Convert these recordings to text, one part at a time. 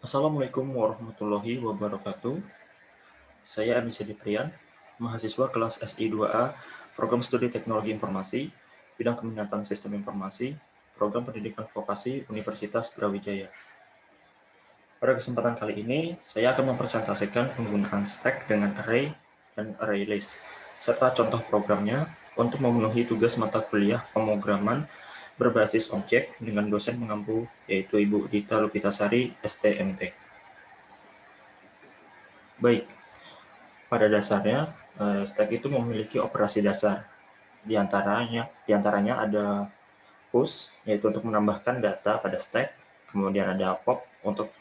Assalamualaikum warahmatullahi wabarakatuh. Saya Anissa Diprian, mahasiswa kelas SI2A, Program Studi Teknologi Informasi, bidang Keminatan Sistem Informasi, Program Pendidikan Vokasi Universitas Brawijaya. Pada kesempatan kali ini, saya akan mempresentasikan penggunaan stack dengan array dan array list, serta contoh programnya untuk memenuhi tugas mata kuliah pemrograman berbasis objek dengan dosen mengampu, yaitu Ibu Dita Lupitasari, STMT. Baik, pada dasarnya, stack itu memiliki operasi dasar. Di antaranya ada push, yaitu untuk menambahkan data pada stack. Kemudian ada pop untuk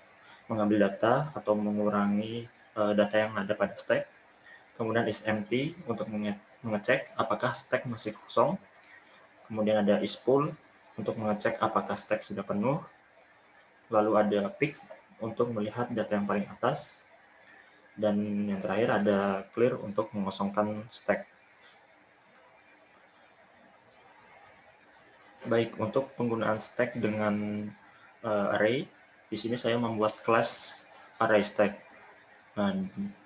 mengambil data atau mengurangi data yang ada pada stack. Kemudian is empty untuk mengecek apakah stack masih kosong. Kemudian ada is full untuk mengecek apakah stack sudah penuh. Lalu ada pick untuk melihat data yang paling atas. Dan yang terakhir ada clear untuk mengosongkan stack. Baik, untuk penggunaan stack dengan array, di sini saya membuat kelas array stack. Nah,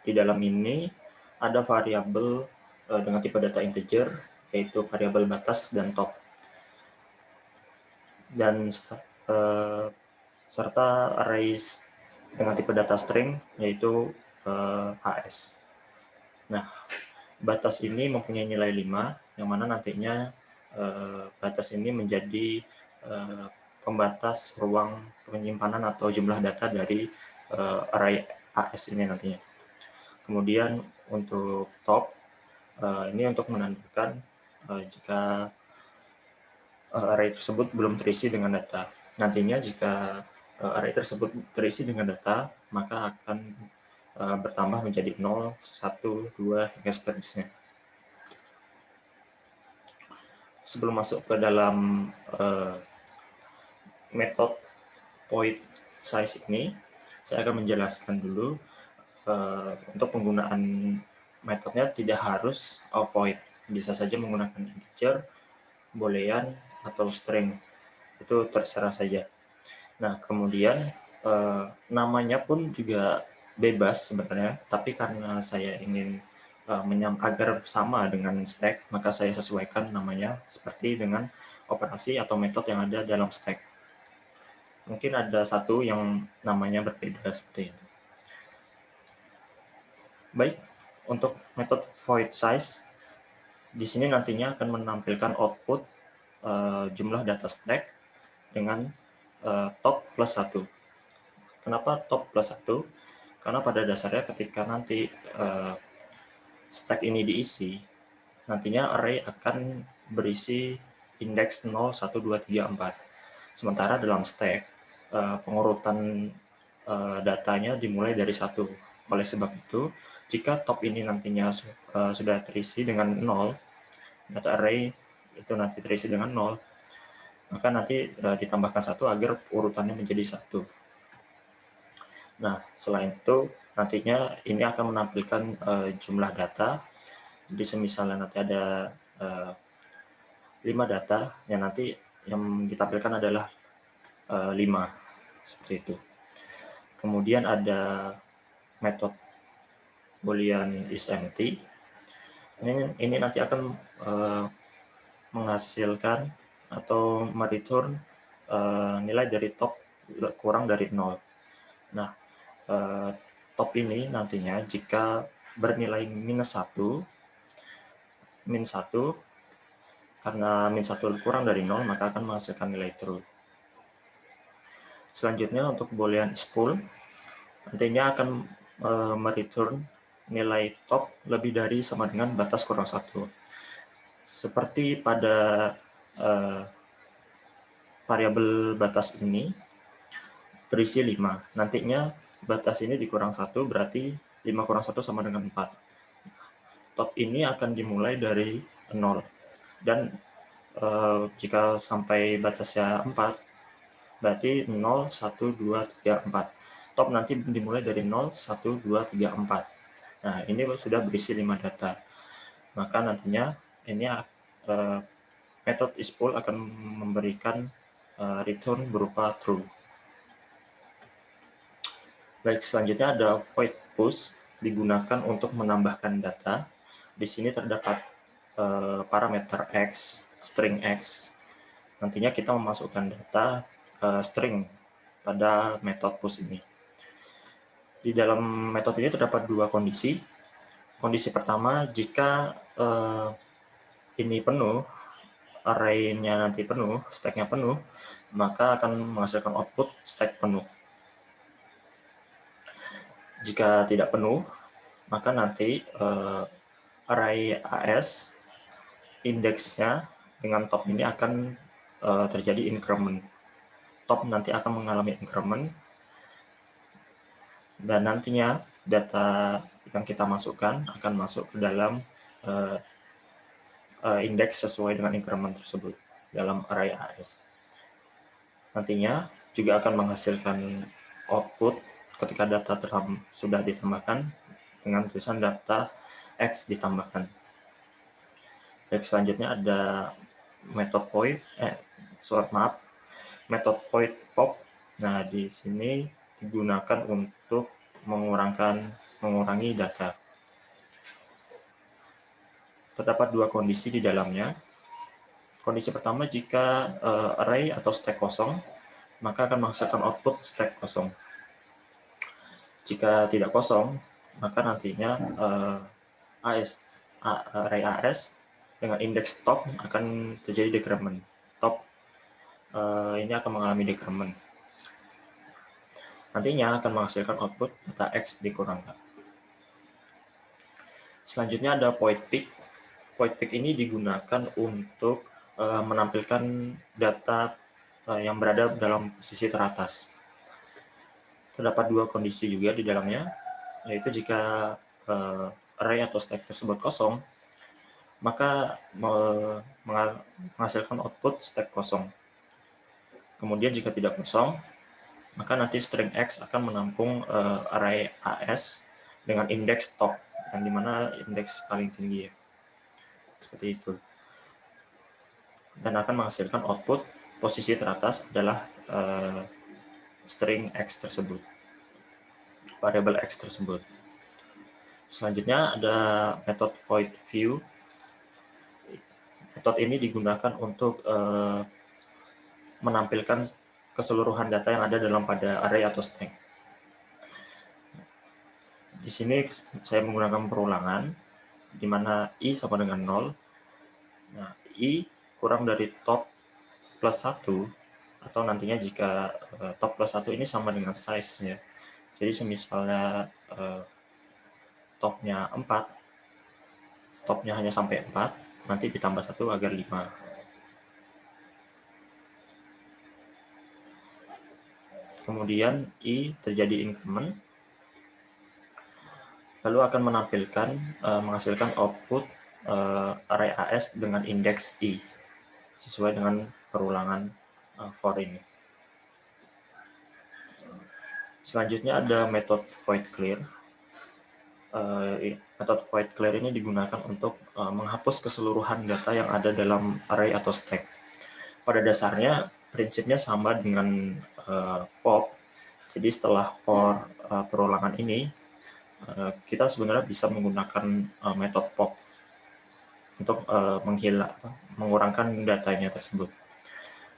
di dalam ini ada variabel dengan tipe data integer, yaitu variabel batas dan top. Dan serta array dengan tipe data string, yaitu AS. Nah, batas ini mempunyai nilai 5, yang mana nantinya batas ini menjadi pembatas ruang penyimpanan atau jumlah data dari array AS ini nantinya. Kemudian untuk top, ini untuk menandakan jika array tersebut belum terisi dengan data. Nantinya jika array tersebut terisi dengan data, maka akan bertambah menjadi 0, 1, 2, hingga seterusnya. Sebelum masuk ke dalam metode void size ini, saya akan menjelaskan dulu untuk penggunaan metodenya tidak harus void, bisa saja menggunakan integer, boolean, atau string, itu terserah saja. Nah, kemudian namanya pun juga bebas sebenarnya, tapi karena saya ingin agar sama dengan stack, maka saya sesuaikan namanya seperti dengan operasi atau metode yang ada dalam stack. Mungkin ada satu yang namanya berbeda seperti ini. Baik, untuk metode void size, di sini nantinya akan menampilkan output jumlah data stack dengan top plus 1. Kenapa top plus 1? Karena pada dasarnya ketika nanti stack ini diisi, nantinya array akan berisi indeks 0, 1, 2, 3, 4. Sementara dalam stack, pengurutan datanya dimulai dari 1. Oleh sebab itu, jika top ini nantinya sudah terisi dengan 0, data array itu nanti terisi dengan 0, maka nanti ditambahkan 1 agar urutannya menjadi 1. Nah, selain itu, nantinya ini akan menampilkan jumlah data. Jadi semisalnya nanti ada 5 data, yang nanti yang ditampilkan adalah 5, seperti itu. Kemudian ada metode boolean is empty. Ini nanti akan menghasilkan atau mereturn nilai dari top kurang dari 0. Nah, top ini nantinya jika bernilai minus 1, karena min 1 kurang dari 0, maka akan menghasilkan nilai true. Selanjutnya untuk boolean is full, nantinya akan mereturn nilai top lebih dari sama dengan batas kurang 1. Seperti pada variabel batas ini berisi 5. Nantinya batas ini dikurang 1, berarti 5 kurang 1 sama dengan 4. Top ini akan dimulai dari 0. Dan jika sampai batasnya 4, berarti 0, 1, 2, 3, 4. Top nanti dimulai dari 0, 1, 2, 3, 4. Nah, ini sudah berisi 5 data. Maka nantinya ini metode isFull akan memberikan return berupa true. Baik, selanjutnya ada void push, digunakan untuk menambahkan data. Di sini terdapat parameter X, string X. Nantinya kita memasukkan data string pada metode push ini. Di dalam metode ini terdapat dua kondisi. Kondisi pertama, jika ini penuh, array-nya nanti penuh, stack-nya penuh, maka akan menghasilkan output stack penuh. Jika tidak penuh, maka nanti array AS indeksnya dengan top ini akan terjadi increment. Top nanti akan mengalami increment, dan nantinya data yang kita masukkan akan masuk ke dalam indeks sesuai dengan increment tersebut dalam array AS. Nantinya juga akan menghasilkan output ketika data sudah ditambahkan dengan tulisan data X ditambahkan. Baik, selanjutnya ada metode metode void pop. Nah, di sini digunakan untuk mengurangi data. Terdapat dua kondisi di dalamnya. Kondisi pertama, jika array atau stack kosong, maka akan menghasilkan output stack kosong. Jika tidak kosong, maka nantinya array AS dengan indeks top akan terjadi decrement. Top ini akan mengalami decrement. Nantinya akan menghasilkan output data X dikurangkan. Selanjutnya ada void peak. Void peak ini digunakan untuk menampilkan data yang berada dalam posisi teratas. Terdapat dua kondisi juga di dalamnya, yaitu jika array atau stack tersebut kosong, maka menghasilkan output stack kosong. Kemudian jika tidak kosong, maka nanti string X akan menampung array AS dengan indeks top, yang dimana indeks paling tinggi ya. Seperti itu. Dan akan menghasilkan output posisi teratas adalah string X tersebut, variable X tersebut. Selanjutnya ada metode void view. Metode ini digunakan untuk menampilkan keseluruhan data yang ada dalam pada array atau string. Di sini saya menggunakan perulangan, di mana I sama dengan 0. Nah, I kurang dari top plus 1, atau nantinya jika top plus 1 ini sama dengan size-nya. Jadi semisalnya topnya 4, topnya hanya sampai 4, nanti ditambah 1 agar 5. Kemudian I terjadi increment, lalu akan menampilkan, menghasilkan output array AS dengan indeks I, sesuai dengan perulangan for ini. Selanjutnya ada metode void clear. Metode void clear ini digunakan untuk menghapus keseluruhan data yang ada dalam array atau stack. Pada dasarnya prinsipnya sama dengan pop. Jadi setelah for perulangan ini, kita sebenarnya bisa menggunakan metode pop untuk mengurangkan datanya tersebut.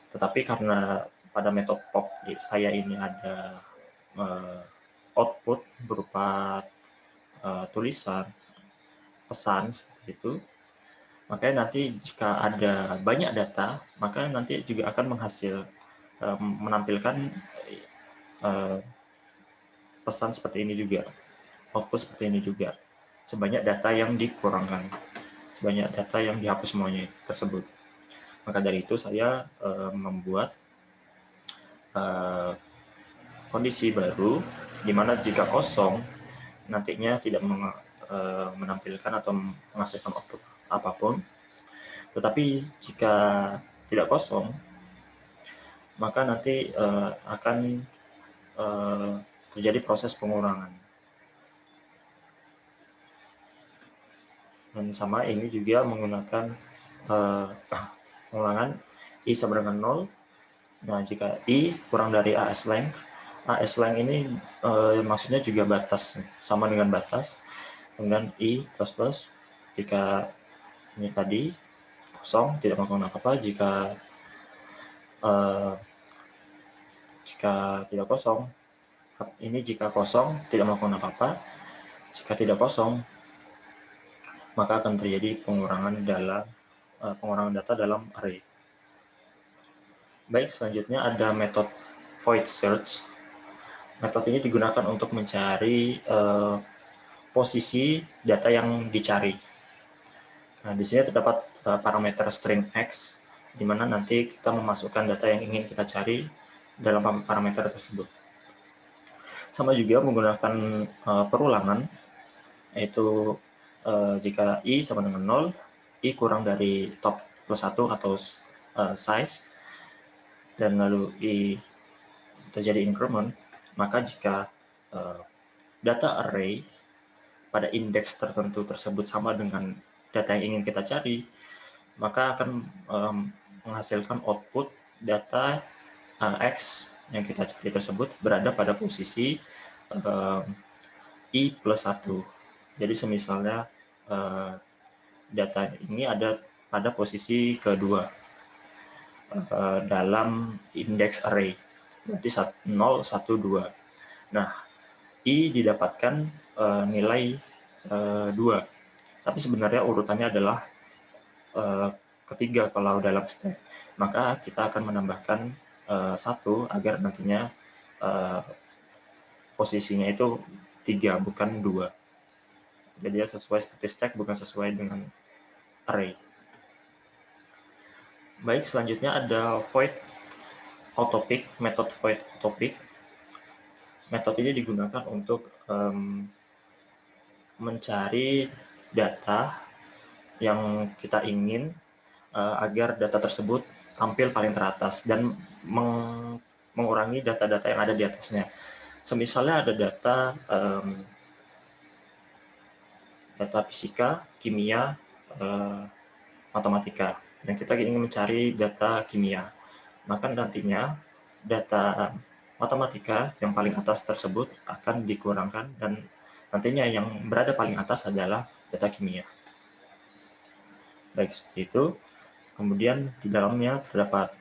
Tetapi karena pada metode pop saya ini ada output berupa tulisan, pesan seperti itu, makanya nanti jika ada banyak data, maka nanti juga akan menampilkan pesan seperti ini juga, output seperti ini juga, sebanyak data yang dikurangkan, sebanyak data yang dihapus semuanya tersebut. Maka dari itu saya membuat kondisi baru, di mana jika kosong, nantinya tidak menampilkan atau menghasilkan output apapun. Tetapi jika tidak kosong, maka nanti akan terjadi proses pengurangan. Dan sama ini juga menggunakan pengurangan I sama dengan 0. Nah, jika I kurang dari AS length ASLang ini maksudnya juga batas, sama dengan batas. Kemudian I++, jika ini tadi kosong tidak melakukan apa-apa, jika tidak kosong, ini jika kosong tidak melakukan apa-apa, jika tidak kosong maka akan terjadi pengurangan data dalam array. Baik, selanjutnya ada metode void search. Metode ini digunakan untuk mencari posisi data yang dicari. Nah, di sini terdapat parameter string x, di mana nanti kita memasukkan data yang ingin kita cari dalam parameter tersebut. Sama juga menggunakan perulangan, yaitu jika i sama dengan 0, i kurang dari top plus 1 atau size, dan lalu i terjadi increment, maka jika data array pada indeks tertentu tersebut sama dengan data yang ingin kita cari, maka akan menghasilkan output data x yang kita cari tersebut berada pada posisi i plus 1. Jadi semisalnya data ini ada pada posisi kedua dalam indeks array, berarti 0, 1, 2. Nah, i didapatkan nilai 2, tapi sebenarnya urutannya adalah ketiga kalau dalam stack. Maka kita akan menambahkan 1 agar nantinya posisinya itu 3 bukan 2. Jadi ya sesuai seperti stack, bukan sesuai dengan array. Baik, selanjutnya ada void autopic, metode void autopic. Metode ini digunakan untuk mencari data yang kita ingin agar data tersebut tampil paling teratas dan mengurangi data-data yang ada di atasnya. Semisalnya ada data fisika, kimia, matematika, dan kita ingin mencari data kimia. Maka nantinya data matematika yang paling atas tersebut akan dikurangkan dan nantinya yang berada paling atas adalah data kimia. Baik, seperti itu. Kemudian di dalamnya terdapat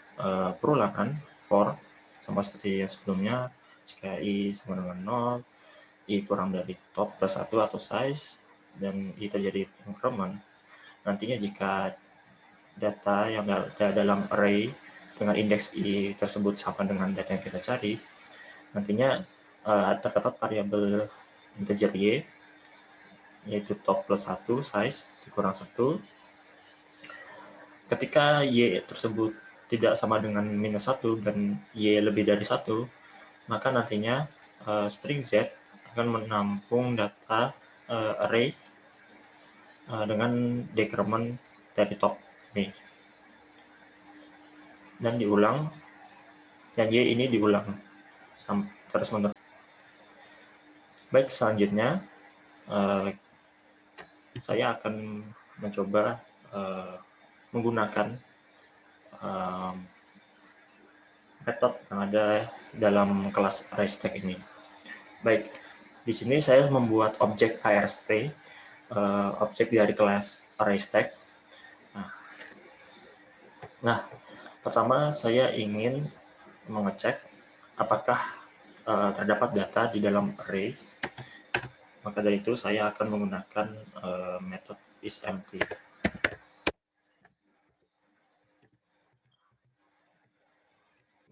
perulangan for, sama seperti yang sebelumnya, jika i sama dengan 0, i kurang dari top plus 1 atau size, dan i terjadi increment. Nantinya jika data yang ada dalam array dengan indeks i tersebut sama dengan data yang kita cari, nantinya terdapat variabel integer y, yaitu top plus 1 size dikurang 1. Ketika y tersebut tidak sama dengan minus 1 dan y lebih dari 1, maka nantinya string z akan menampung data array dengan decrement dari top ini. Dan diulang, dan y ini diulang terus menerus. Baik, selanjutnya saya akan mencoba menggunakan metode yang ada dalam kelas ArrayStack ini. Baik, di sini saya membuat objek ARST, objek dari kelas ArrayStack. Nah, pertama saya ingin mengecek apakah terdapat data di dalam array. Maka dari itu saya akan menggunakan metode isEmpty.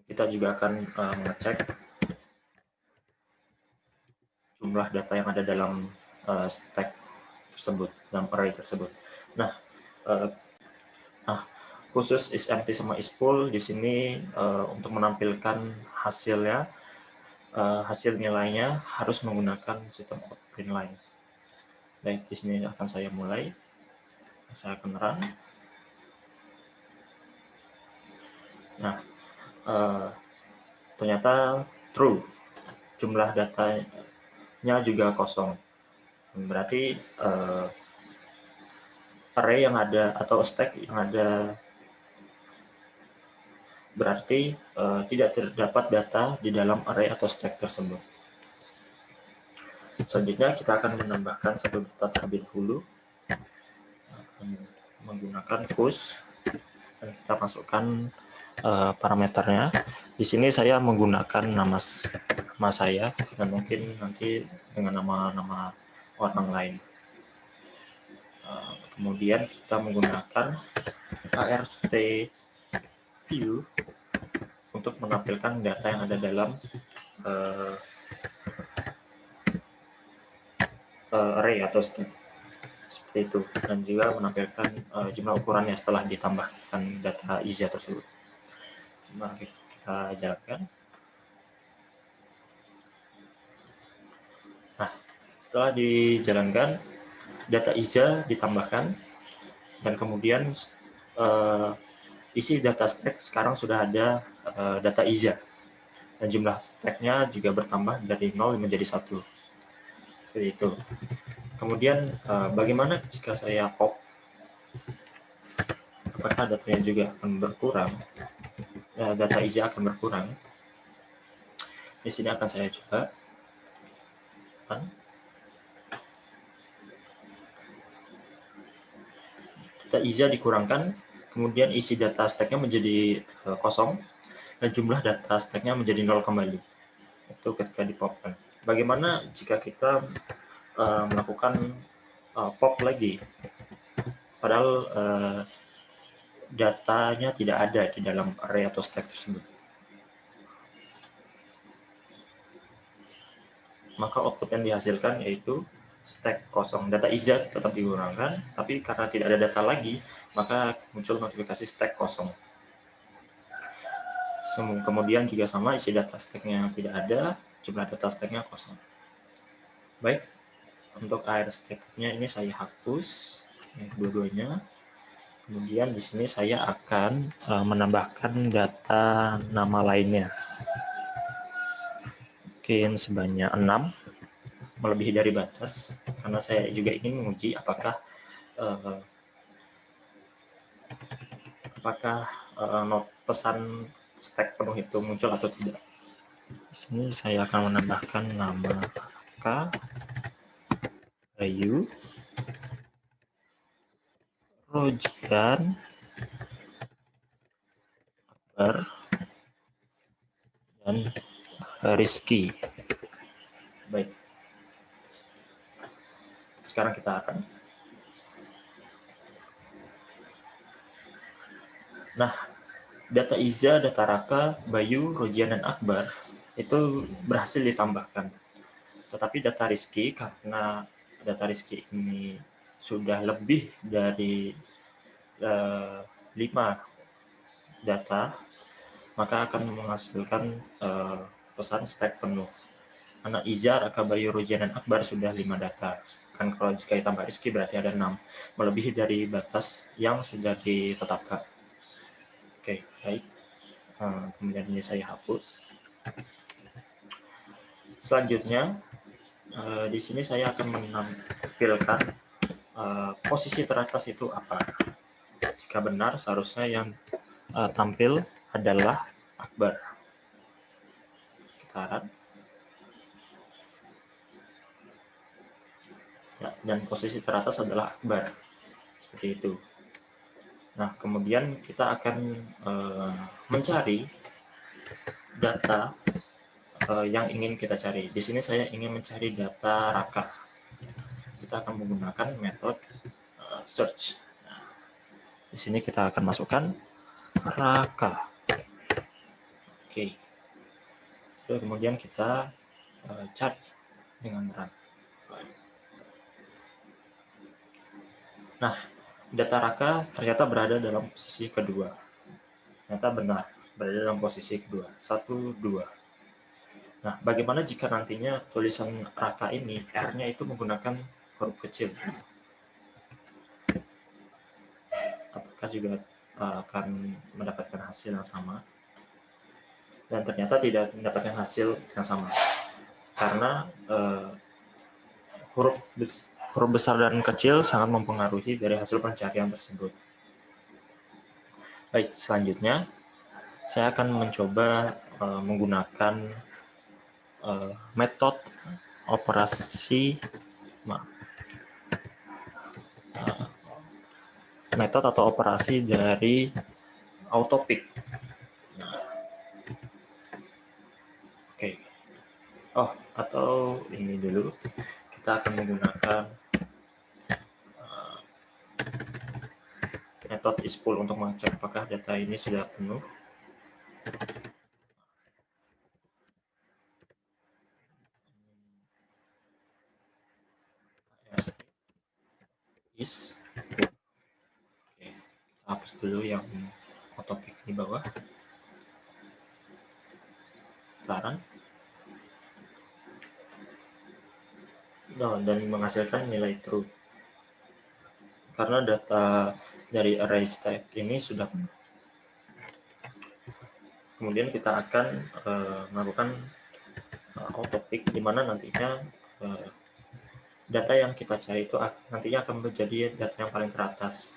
Kita juga akan mengecek jumlah data yang ada dalam stack tersebut, dalam array tersebut. Nah, khusus isEmpty sama isFull di sini untuk menampilkan hasilnya, hasil nilainya harus menggunakan sistem outPrintLine. Baik, di sini akan saya mulai. Saya akan run. Nah, ternyata true. Jumlah datanya juga kosong. Berarti array yang ada atau stack yang ada berarti tidak terdapat data di dalam array atau stack tersebut. Selanjutnya kita akan menambahkan satu data terlebih dahulu menggunakan push, dan kita masukkan parameternya. Di sini saya menggunakan nama saya dan mungkin nanti dengan nama-nama orang lain. Kemudian kita menggunakan ARST view untuk menampilkan data yang ada dalam array atau stack seperti itu, dan juga menampilkan jumlah ukurannya setelah ditambahkan data IZA tersebut. Mari kita jalankan. Nah, setelah dijalankan, data IZA ditambahkan, dan kemudian isi data stack sekarang sudah ada data IZA, dan jumlah stacknya juga bertambah dari 0 menjadi 1. Seperti itu. Kemudian bagaimana jika saya pop? Apakah datanya juga akan berkurang? Data IZA akan berkurang. Di sini akan saya coba. Data IZA dikurangkan, kemudian isi data stacknya menjadi kosong, dan jumlah data stacknya menjadi 0 kembali. Itu ketika dipopkan. Bagaimana jika kita melakukan pop lagi, padahal datanya tidak ada di dalam array atau stack tersebut? Maka output yang dihasilkan yaitu stack kosong. Data IZA tetap dikurangkan, tapi karena tidak ada data lagi, maka muncul notifikasi stack kosong. Kemudian juga sama, isi data stacknya tidak ada, jumlah data stacknya kosong. Baik, untuk AR stacknya ini saya hapus dua-duanya. Kemudian di sini saya akan menambahkan data nama lainnya. Mungkin sebanyak 6, melebihi dari batas, karena saya juga ingin menguji apakah pesan stack penuh itu muncul atau tidak. Di sini saya akan menambahkan nama K, Bayu, Rojian, Akbar, dan Rizky. Baik. Sekarang kita akan. Nah, data IZA, data Raka, Bayu, Rojian, dan Akbar itu berhasil ditambahkan. Tetapi data Rizky, karena data Rizky ini sudah lebih dari 5 data, maka akan menghasilkan pesan stack penuh. Karena IZA, Raka, Bayu, Rojian, dan Akbar sudah 5 data. Kan kalau jika ditambah Rizky berarti ada 6, melebihi dari batas yang sudah ditetapkan. Oke, baik. Kemudian ini saya hapus. Selanjutnya, di sini saya akan menampilkan posisi teratas itu apa. Jika benar, seharusnya yang tampil adalah Akbar. Kita run. Ya, dan posisi teratas adalah Akbar. Seperti itu. Nah, kemudian kita akan mencari data yang ingin kita cari. Di sini saya ingin mencari data Raka. Kita akan menggunakan metode search. Nah, di sini kita akan masukkan Raka. Oke. Terus kemudian kita cari dengan run. Nah, data Raka ternyata berada dalam posisi kedua. Ternyata benar, berada dalam posisi kedua. 1, 2. Nah, bagaimana jika nantinya tulisan Raka ini, R-nya itu menggunakan huruf kecil? Apakah juga akan mendapatkan hasil yang sama? Dan ternyata tidak mendapatkan hasil yang sama. Karena huruf besar dan kecil sangat mempengaruhi dari hasil pencarian tersebut. Baik, selanjutnya saya akan mencoba menggunakan metode operasi metode atau operasi dari autopic. Oke. Oh, atau ini dulu kita akan menggunakan metode isPull untuk mengecek apakah data ini sudah penuh. Is. Oke, hapus dulu yang autopic di bawah. Sekarang dan menghasilkan nilai true karena data dari array stack ini sudah penuh. Kemudian kita akan melakukan autopic di mana nantinya data yang kita cari itu nantinya akan menjadi data yang paling teratas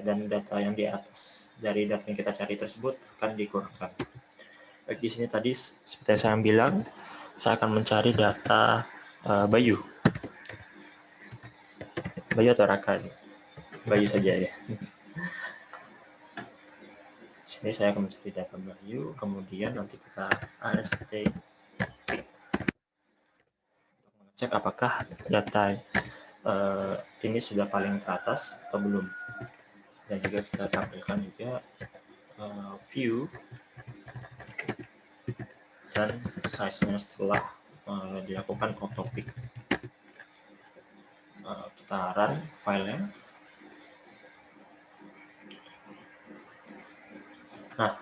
dan data yang di atas dari data yang kita cari tersebut akan dikurangkan. Baik, di sini tadi seperti saya bilang, saya akan mencari data Bayu. Bayu atau Raka? Bayu saja ya. Di sini saya akan mencari data Bayu, kemudian nanti kita ast cek apakah data ini sudah paling teratas atau belum. Dan juga kita tampilkan juga view dan size-nya setelah dilakukan autopic. Kita run filenya. Nah,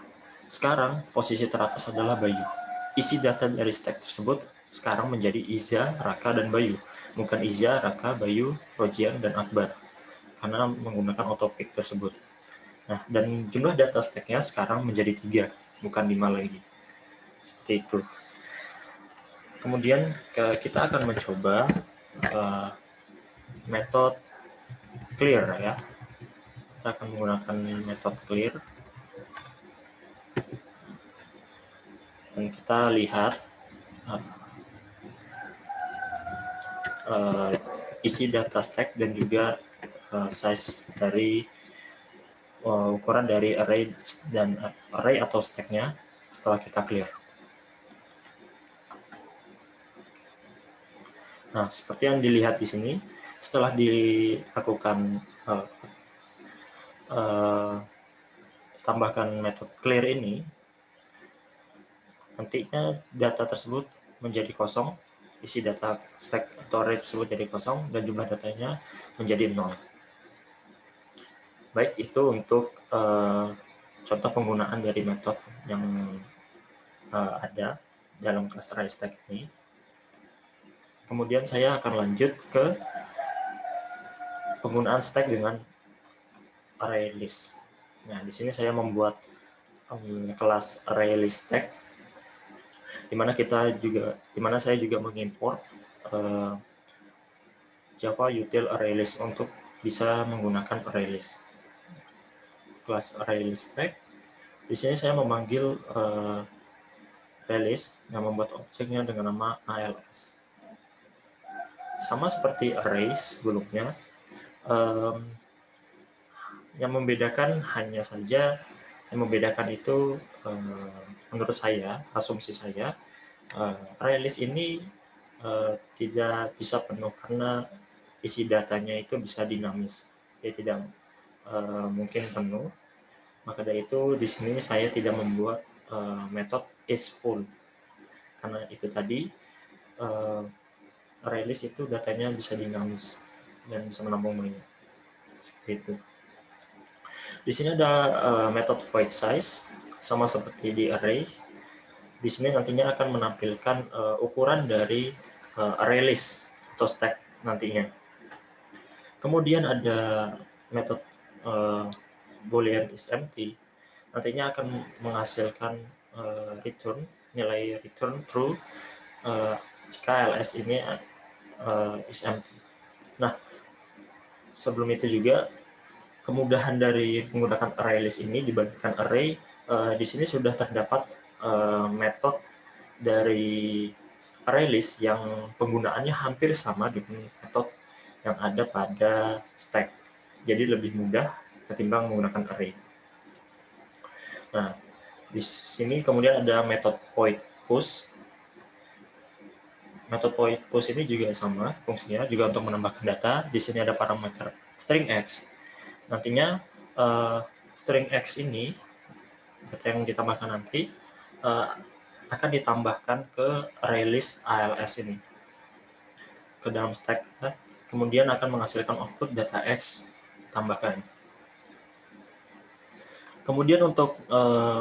sekarang posisi teratas adalah Bayu. Isi data dari stack tersebut sekarang menjadi Iza, Raka, dan Bayu. Bukan Iza, Raka, Bayu, Rojian, dan Akbar. Karena menggunakan autopic tersebut. Nah, dan jumlah data stack-nya sekarang menjadi 3, bukan 5 lagi. Seperti itu. Kemudian kita akan mencoba metode clear ya. Kita akan menggunakan metode clear. Dan kita lihat isi data stack dan juga size dari ukuran dari array dan array atau stack-nya setelah kita clear. Nah, seperti yang dilihat di sini, setelah dilakukan tambahkan metode clear ini, nantinya data tersebut menjadi kosong, isi data stack atau array tersebut jadi kosong, dan jumlah datanya menjadi 0. Baik, itu untuk contoh penggunaan dari metode yang ada dalam kelas array stack ini. Kemudian saya akan lanjut ke penggunaan stack dengan array list. Nah, di sini saya membuat kelas array list stack, di mana saya juga mengimport Java util array list untuk bisa menggunakan array list. Kelas array list stack. Di sini saya memanggil array list yang membuat objeknya dengan nama ALS. Sama seperti array sebelumnya, yang membedakan hanya saja itu menurut saya, asumsi saya, array list ini tidak bisa penuh karena isi datanya itu bisa dinamis, dia tidak mungkin penuh. Maka dari itu di sini saya tidak membuat metode isFull karena itu tadi array list itu datanya bisa dinamis dan bisa menampung banyak. Seperti itu. Di sini ada metode void size sama seperti di array. Di sini nantinya akan menampilkan ukuran dari array list atau stack nantinya. Kemudian ada metode boolean is empty, nantinya akan menghasilkan nilai return true jika ls ini is empty. Nah, sebelum itu juga kemudahan dari menggunakan array list ini dibandingkan array di sini sudah terdapat metode dari ArrayList yang penggunaannya hampir sama dengan metode yang ada pada stack. Jadi lebih mudah ketimbang menggunakan array. Nah, di sini kemudian ada metode void push. Metode void push ini juga sama fungsinya, juga untuk menambahkan data. Di sini ada parameter string x. Nantinya string x ini, data yang ditambahkan nanti, akan ditambahkan ke ArrayList ALS ini ke dalam stack, kemudian akan menghasilkan output data x tambahkan. Kemudian untuk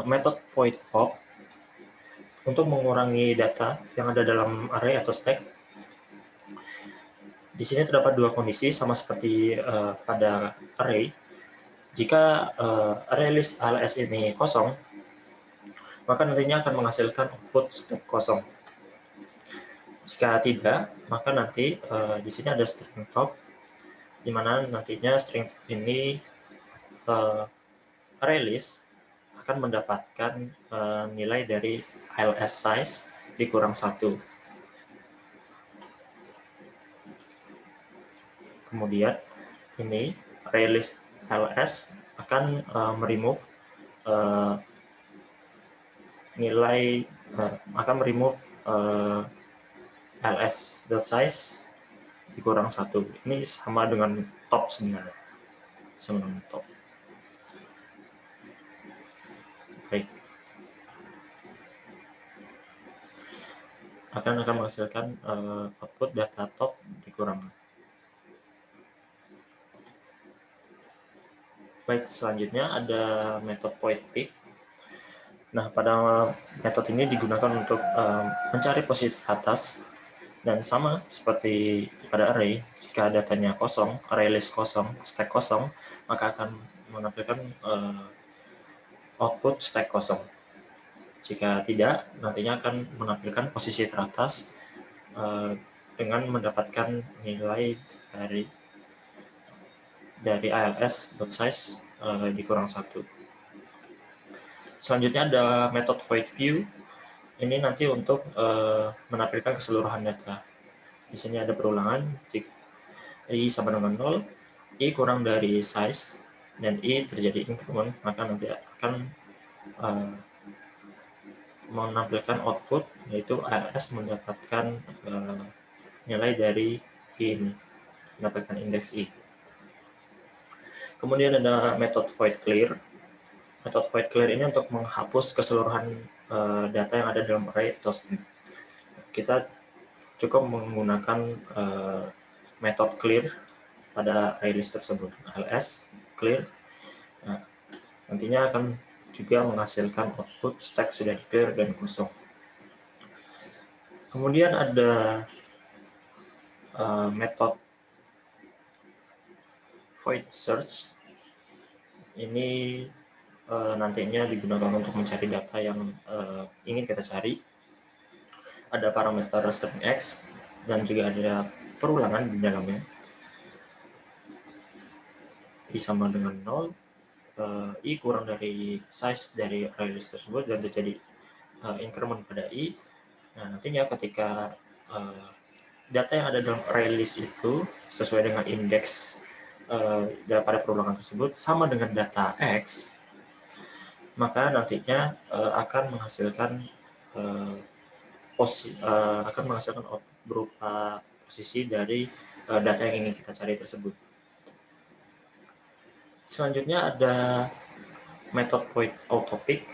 metode void pop, untuk mengurangi data yang ada dalam array atau stack, di sini terdapat dua kondisi sama seperti pada array. Jika ArrayList ALS ini kosong, maka nantinya akan menghasilkan output stack kosong. Jika tidak, maka nanti di sini ada string top, di mana nantinya string ini ArrayList akan mendapatkan nilai dari ALS size dikurang 1. Kemudian ini ArrayList ALS akan meremove nilai akan meremove ls.size dikurang 1. Ini sama dengan top sebenarnya, sama dengan top. Baik, akan menghasilkan output data top dikurang. Baik, selanjutnya ada metode void pick. Nah, pada metode ini digunakan untuk mencari posisi atas, dan sama seperti pada array, jika datanya kosong, ArrayList kosong, stack kosong, maka akan menampilkan output stack kosong. Jika tidak, nantinya akan menampilkan posisi teratas dengan mendapatkan nilai dari ALS.size dikurang 1. Selanjutnya ada metode void view. Ini nanti untuk menampilkan keseluruhan data. Di sini ada perulangan, jika i sama dengan 0, i kurang dari size, dan i terjadi increment, maka nanti akan menampilkan output, yaitu ALS mendapatkan nilai dari i ini, mendapatkan indeks i. Kemudian ada metode void clear. Metode void clear ini untuk menghapus keseluruhan data yang ada dalam array atau string. Kita cukup menggunakan metode clear pada ArrayList tersebut, ls clear. Nah, nantinya akan juga menghasilkan output stack sudah di clear dan kosong. Kemudian ada metode void search. Ini nantinya digunakan untuk mencari data yang ingin kita cari. Ada parameter string x dan juga ada perulangan di dalamnya. I sama dengan 0, i kurang dari size dari ArrayList tersebut dan terjadi increment pada i. Nah, nantinya ketika data yang ada dalam ArrayList itu sesuai dengan indeks pada perulangan tersebut sama dengan data x, maka nantinya akan menghasilkan output berupa posisi dari data yang ingin kita cari tersebut. Selanjutnya ada metode void autopick,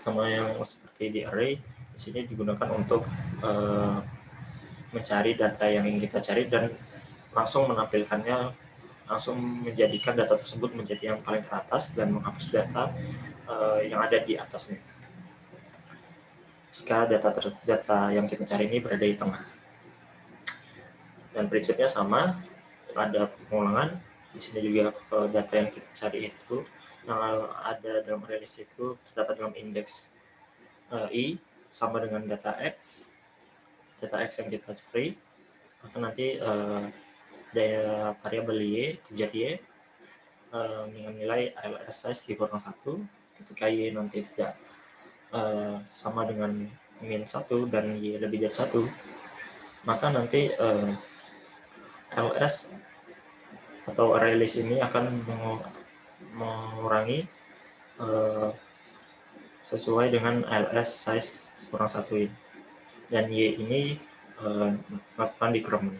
sama yang seperti di array. Di sini digunakan untuk mencari data yang ingin kita cari dan langsung menampilkannya, langsung menjadikan data tersebut menjadi yang paling teratas dan menghapus data yang ada di atasnya jika data yang kita cari ini berada di tengah. Dan prinsipnya sama, ada pengulangan. Di sini juga data yang kita cari itu yang ada dalam ArrayList itu terdapat dalam indeks i sama dengan data x yang kita cari, maka nanti daya variabel y terjadi y dengan nilai ALS size dikurang 1. ketika Y nanti tidak sama dengan min 1 dan Y lebih dari 1, maka nanti LS atau array list ini akan mengurangi sesuai dengan LS size kurang 1 ini. Dan Y ini melakukan decrement.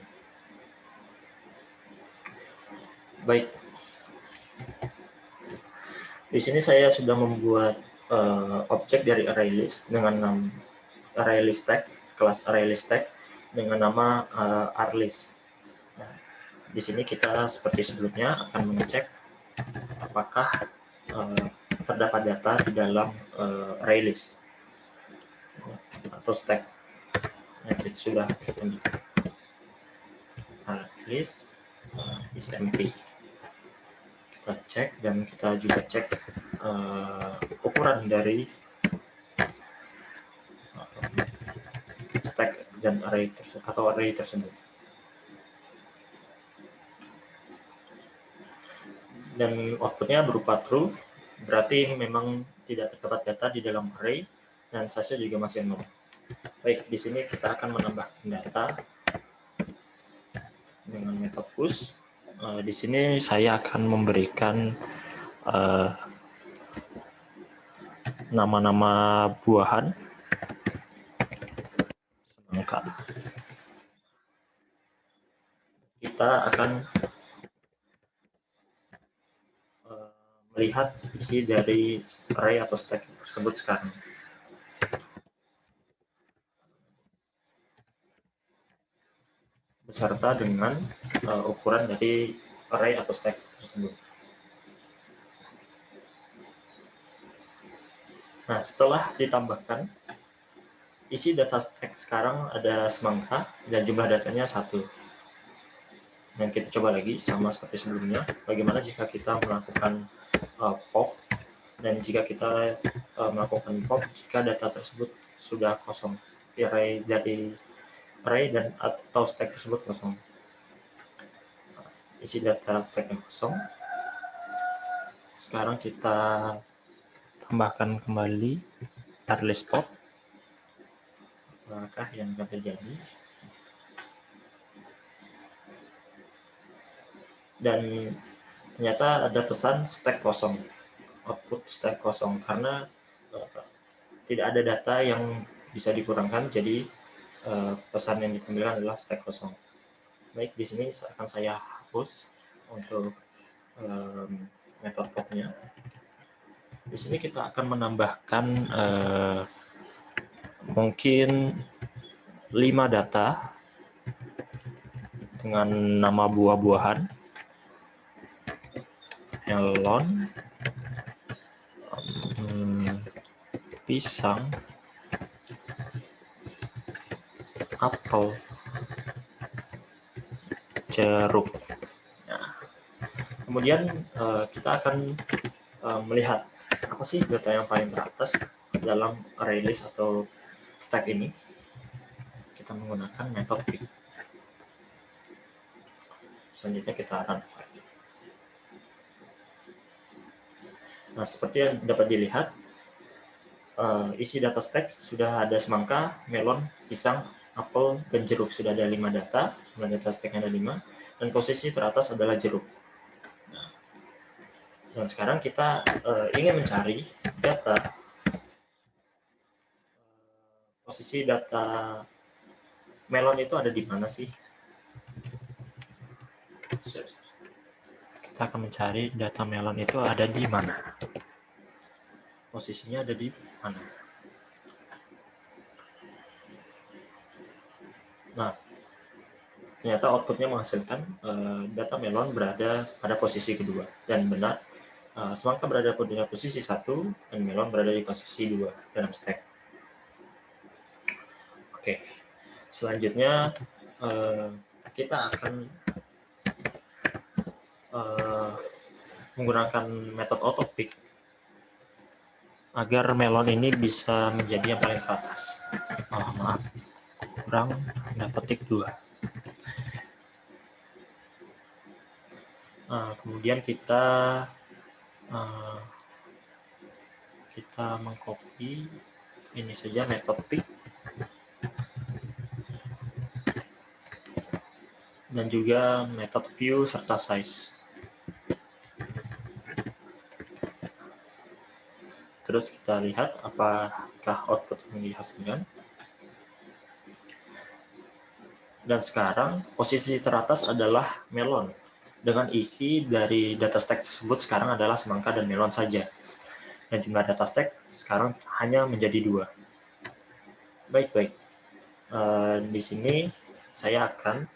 Baik, di sini saya sudah membuat objek dari array list dengan nama array list tag, kelas array list tag dengan nama arlist. Nah, di sini kita seperti sebelumnya akan mengecek apakah terdapat data di dalam array list atau stack. Nah, itu sudah arraylist is empty. Kita cek dan kita juga cek ukuran dari stack dan array atau array tersebut. Dan outputnya berupa true, berarti memang tidak terdapat data di dalam array dan size juga masih 0. Baik, di sini kita akan menambahkan data dengan metode push. Di sini saya akan memberikan nama-nama buahan semangka. Kita akan melihat isi dari array atau stack tersebut sekarang. Beserta dengan ukuran dari array atau stack tersebut. Nah, setelah ditambahkan, isi data stack sekarang ada semangka dan jumlah datanya 1. Dan kita coba lagi sama seperti sebelumnya, bagaimana jika kita melakukan pop, dan jika kita melakukan pop jika data tersebut sudah kosong, array dari array dan atau stack tersebut kosong. Isi data stack yang kosong. Sekarang kita tambahkan kembali arraylist pop. Apakah yang akan terjadi? Dan ternyata ada pesan stack kosong, output stack kosong, karena tidak ada data yang bisa dikurangkan, jadi pesan yang ditampilkan adalah stack kosong. Baik, di sini akan saya hapus untuk metode popnya. Di sini kita akan menambahkan mungkin 5 data dengan nama buah-buahan, melon, pisang, apel, jeruk. Nah, kemudian kita akan melihat apa sih data yang paling teratas dalam array list atau stack ini. Kita menggunakan metode pick. Selanjutnya kita akan nah, seperti yang dapat dilihat, isi data stack sudah ada semangka, melon, pisang, apel, dan jeruk. Sudah ada 5 data, data stacknya ada 5, dan posisi teratas adalah jeruk. Nah, dan sekarang kita ingin mencari data, posisi data melon itu ada di mana sih? Kita akan mencari data melon itu ada di mana. Posisinya ada di mana. Nah, ternyata outputnya menghasilkan data melon berada pada posisi kedua. Dan benar, semangka berada pada posisi 1 dan melon berada di posisi 2 dalam stack. Oke, selanjutnya kita akan menggunakan metode autopick agar melon ini bisa menjadi yang paling ke atas. Maaf, kurang dapat tik 2. Kemudian kita kita mengcopy ini saja metode pick dan juga metode view serta size. Terus kita lihat apakah output yang dihasilkan. Dan sekarang posisi teratas adalah melon. Dengan isi dari data stack tersebut sekarang adalah semangka dan melon saja. Dan jumlah data stack sekarang hanya menjadi 2. Baik. Di sini saya akan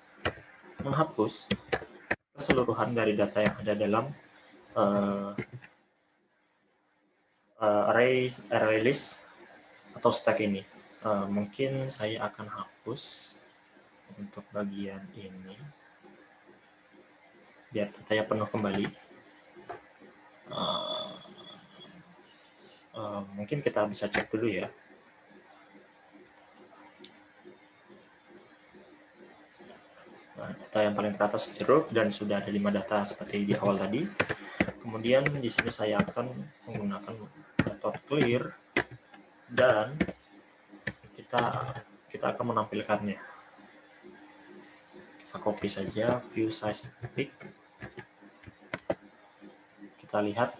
menghapus keseluruhan dari data yang ada dalam array list atau stack ini. Mungkin saya akan hapus untuk bagian ini biar datanya penuh kembali. Mungkin kita bisa cek dulu ya. Data yang paling teratas jeruk dan sudah ada 5 data seperti di awal tadi. Kemudian di sini saya akan menggunakan metode clear dan kita akan menampilkannya. Kita copy saja view size pick. Kita lihat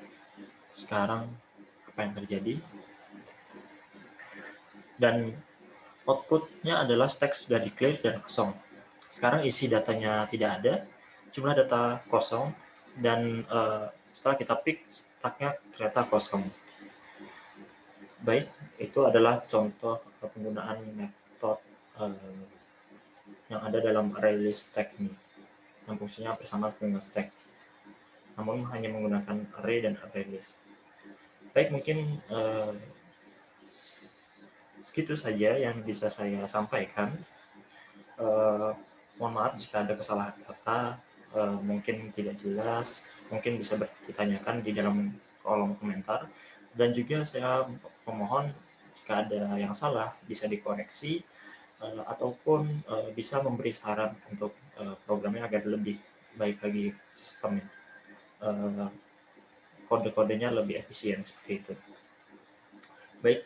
sekarang apa yang terjadi. Dan outputnya adalah stack sudah di-clear dan kosong. Sekarang isi datanya tidak ada, jumlah data kosong, dan setelah kita pick, stacknya ternyata kosong. Baik, itu adalah contoh penggunaan metode yang ada dalam array list stack ini, yang fungsinya hampir sama dengan stack, namun hanya menggunakan array dan array list. Baik, mungkin segitu saja yang bisa saya sampaikan. Mohon maaf jika ada kesalahan kata, mungkin tidak jelas, mungkin bisa ditanyakan di dalam kolom komentar. Dan juga saya memohon jika ada yang salah bisa dikoreksi, ataupun bisa memberi saran untuk programnya agar lebih baik lagi sistemnya. Kode-kodenya lebih efisien seperti itu. Baik,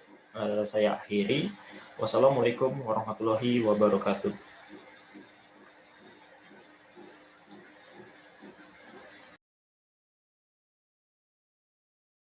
saya akhiri. Wassalamualaikum warahmatullahi wabarakatuh.